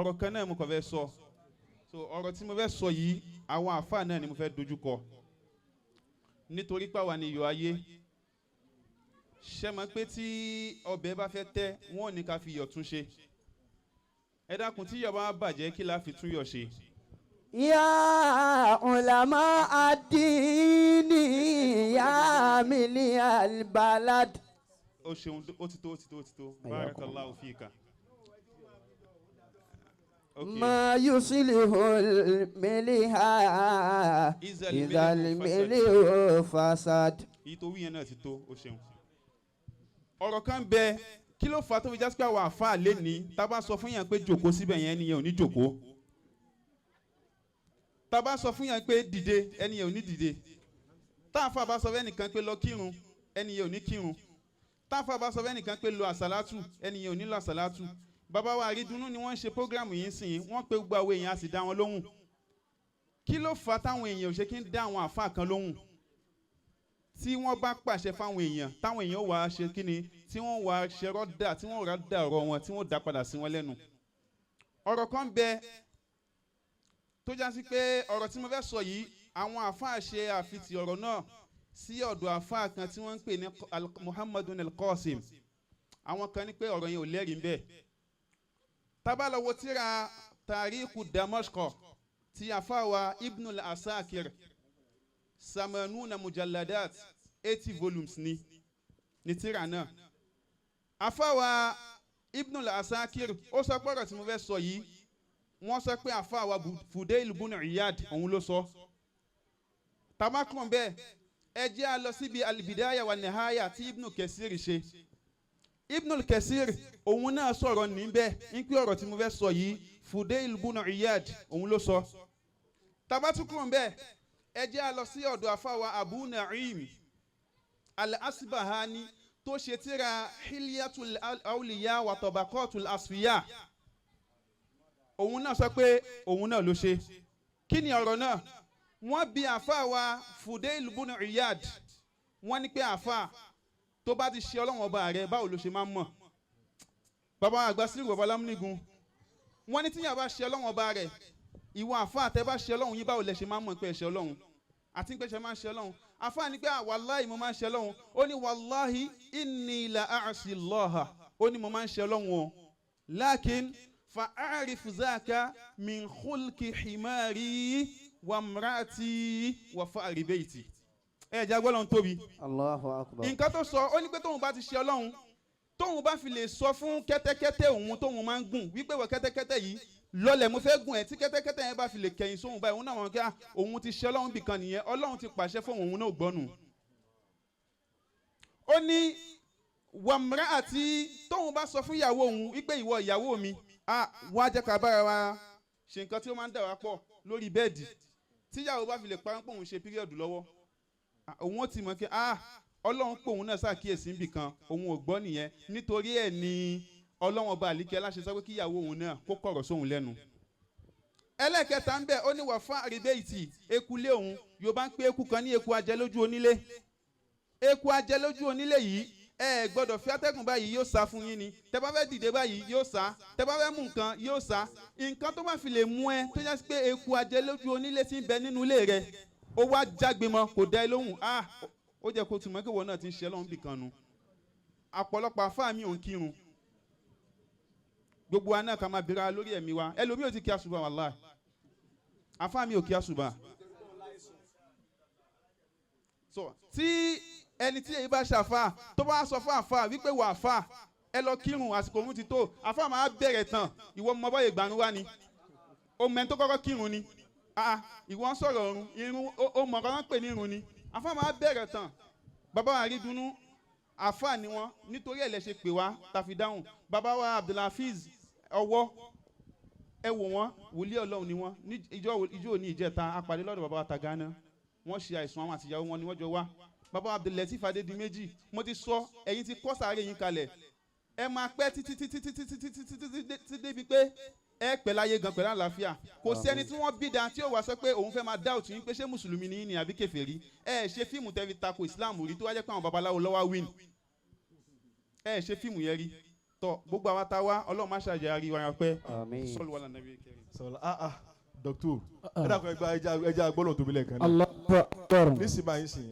ọ̀rọ̀ kan náà mo kàn fẹ́ sọ so ọ̀rọ̀ tí mo fẹ́ sọ yìí àwọn àfáà náà ni mo fẹ́ dojú kọ nítorí pàwọn ni iyọ̀ ayé ṣe mọ̀ pé tí ọbẹ̀ bá fẹ́ tẹ́ wọn ò ní ká fi iyọ̀ tún ṣe ẹ dákun tí iyọ̀ bá bàjẹ́ kí la fi tún iyọ̀ ṣe. Ya ulama adini ya mili albalad. O ṣeun ó ti tó barakallahu fika. Ma yusilihul miliha izal milihu fasad. Ìtòwí yẹn náà ti tó o ṣeun. Ọ̀rọ̀ kan bẹ kí ló fà tó fi jásí pé àwọn àfáà lé ní tá bá sọ fún yàn pé jòkó síbẹ̀ yẹn ẹnìyẹn ò ní jòkó. Tá bá sọ fún yàn pé dìde ẹnìyẹn ò ní dìde. Tá àfáà bá sọ fún ẹnìkan pé lọ kírun ẹnìyẹn ò ní kírun. Tá àfáà bá sọ fún ẹnìkan pé lọ àsàlátù ẹnìyẹn ò ní lọ àsàlátù. Bàbá wa Aridunnu ni wọ́n ń ṣe prógrámù yìí sìn wọ́n pé gbogbo àwọn èèyàn á sì dá wọn lóhùn. Kí ló fà táwọn èèyàn ò ṣe kí ń dá àwọn àfáà kan lóhùn? Tí wọ́n bá pàṣẹ fáwọn èèyàn táwọn èèyàn wà á ṣe kí ni tí wọ́n wà á ṣe rọ́dà tí wọ́n rà dà ọ̀rọ̀ wọn tí wọ́n dá padà sí wọn lẹ́nu. Ọ̀rọ̀ kan bẹ tó já sí pé ọ̀rọ̀ tí mo fẹ́ sọ yìí àwọn àfáà ṣe àfitì ọ̀rọ̀ náà sí ọ̀dọ̀ àfáà kan tí wọ́n ń pè ní Muhammadun al-Qasim. Àwọn kan ní pé ọ̀rọ̀ yẹn ò lẹ́rìí ń bẹ. Tá bá lọ wo tírà Tariku Damashq ti àfáà wa Ibn al-Asakir samanuna mujalladat 80 volumes ni tírà náà. Àfáà wa Ibn al-Asakir ó sọ pé ọ̀rọ̀ tí mo fẹ́ sọ yìí wọ́n sọ pé àfáà wa Fudail ibn Iyad òun ló sọ. Tamakun bẹ́ẹ̀ ẹ jẹ́ a lọ síbi al-Bidaya wa Nihaya tí Ibn Kathir ṣe. Ibn Kathir òun náà sọ̀rọ̀ níbẹ̀ ń pé ọ̀rọ̀ tí mo fẹ́ sọ yìí Fudail ibn Iyad òun ló sọ. Tabatukun bẹ́ẹ̀ ẹ jẹ́ a lọ sí ọ̀dọ̀ àfáà wa Abu Na'im al-Asbahani tó ṣe tírà Hilyatul Awliya wa Tabaqatul Asfiya. Òun náà sọ pé òun náà ló ṣe. Kí ni ọ̀rọ̀ náà? Wọ́n bi àfáà wa Fudail ibn Iyad wọ́n ní pé àfáà tó bá ti ṣe Ọlọ́run ọba rẹ̀ báwo ló ṣe máa ń mọ̀? Bàbá àgbà sí bàbá lámúnigun wọ́n ní tíyàn bá ṣe Ọlọ́run ọba rẹ̀ ìwọ àfáà tẹ́ bá ṣe Ọlọ́run yín báwo lẹ ṣe máa ń mọ̀ pé ẹ ṣe Ọlọ́run àti pé ṣe máa ń ṣe Ọlọ́run. Àfáà ní pé wàláhì mo máa ń ṣe Ọlọ́run ó ní wàláhì inni la a'si Allaha ó ní mo máa ń ṣe Ọlọ́run o lakin fa'arif zaka min khulki himari wa mrati wa fa'ri bayti. Ẹ jẹ́ agbọ́lọ́run tóbi. Allahu akbar. Nǹkan tó sọ ó ní pé tóun bá ti ṣe Ọlọ́run tóun bá fi lè sọ fún kẹ́tẹ́kẹ́tẹ́ òun tóun máa ń gùn wípé wọ kẹ́tẹ́kẹ́tẹ́ yìí lọ́lẹ̀ mo fẹ́ gùn ẹ̀ tí kẹ́tẹ́kẹ́tẹ́ yẹn bá fi lè kẹ̀yìn sóhun báyìí òun náà mọ̀ kí òun ti ṣe Ọlọ́run bìkan nìyẹn Ọlọ́run ti pàṣẹ fún òun náà gbọ́nù. Ó ní wàmúrà àti tóun bá sọ fún ìyàwó òun wípé ìwọ ìyàwó mi wá jẹ́ ká bára wa ṣe nǹkan tí ó máa ń dà wá pọ̀ lórí bẹ́ẹ̀dì tíyàwó bá fi lè parọ́ pé òun ṣe píríọ̀dù lọ́wọ́ òun ó ti mọ̀ kí Ọlọ́run pé òun náà ṣàkíyèsí níbìkan òun ò gbọ́ nìyẹn nítorí ẹ̀ ni Ọlọ́run ọba àlíkẹ́ aláṣẹ sọ pé kí ìyàwó òun náà kó kọ̀rọ̀ sóhun lẹ́nu. Ẹlẹ́kẹta ń bẹ ó ní wà fún àríbẹ́ìtì eku lé òun Yorùbá ń pé eku kan ní eku ajẹ lójú onílé. Eku ajẹ lójú onílé yìí ẹ gbọ́dọ̀ fi atẹ́gùn báyìí yóò sá fún yín ni tẹ bá fẹ́ dìde báyìí yóò sá tẹ bá fẹ́ mú nǹkan yóò sá nǹkan tó bá fi lè mú ẹ tó yẹ pé eku ajẹ lójú onílé ti ń bẹ nínú ilé rẹ ó wá jágbe mọ́ kò dá ẹ lóhùn ó jẹ́ kó tún mọ́ kí wọn náà ti ń ṣe Ọlọ́run bìkan nu. Àpọ̀lọpọ̀ àfáà mi ò ń kírun gbogbo wa náà ká máa bira lórí ẹ̀mí wa ẹlòmíì ò ti kí àsùbà wàláhì àfáà mi ò kí àsùbà. So tí ẹni tí èyí bá ṣàfà tó bá sọ fún àfà wípé wà àfà ẹ lọ kírun àsìkò òun ti tó àfà máa bẹ̀rẹ̀ tán ìwọ mọ bọ́yè ìgbàanú wá ni ó mẹ́ni tó kọ́kọ́ kírun ni ìwọ ń sọ̀rọ̀ ọ̀run irun ó mọ̀ kọ́kọ́ pè ní irun ni àfà máa bẹ̀rẹ̀ tán. Bàbá wa Aridunnu àfà ni wọ́n nítorí ẹ̀ lẹ ṣe pè wá tàfi dáhùn. Bàbá wa Abdulhafiz ọwọ́ ẹ wò wọ́n wòlíì Ọlọ́run ni wọ́n ní ìjọ òní ìjẹta apàdé lọ́dọ̀ bàbá wa Tagana wọ́n ṣe àìsàn àwọn àtìyàwó wọn ni wọ́n jọ wá. Bàbá Abdul di méjì mo ti sọ ẹ̀yin ti kọ́ sáré yín kalẹ̀ ẹ máa pẹ́ títí débi pé ẹ pẹ́ láyé gan pẹ̀lú àlàáfíà kò sí ẹni tí wọ́n bí da tí ó wá sọ pé òun fẹ́ máa dá òtún yín pé ṣé mùsùlùmí ni yín ni àbí kèfèrí ẹ ṣe fíìmù tẹ́fi tako Islam rí tó wá jẹ́ pé àwọn babaláwo lọ́wọ́ win ẹ ṣe fíìmù yẹn rí tọ́ gbogbo àwa tá a wá ọlọ́run má ṣàjẹ́ àríwá yẹn pẹ́ Àmín. sọ́lù wà lánàá bí kẹrin. sọlá dọ́kítọ̀ ẹ dàgbà ẹja gbọ́dọ̀ tóbi lẹ́ẹ̀kan náà Allahu Akbar. nísìnyí báyìí sìn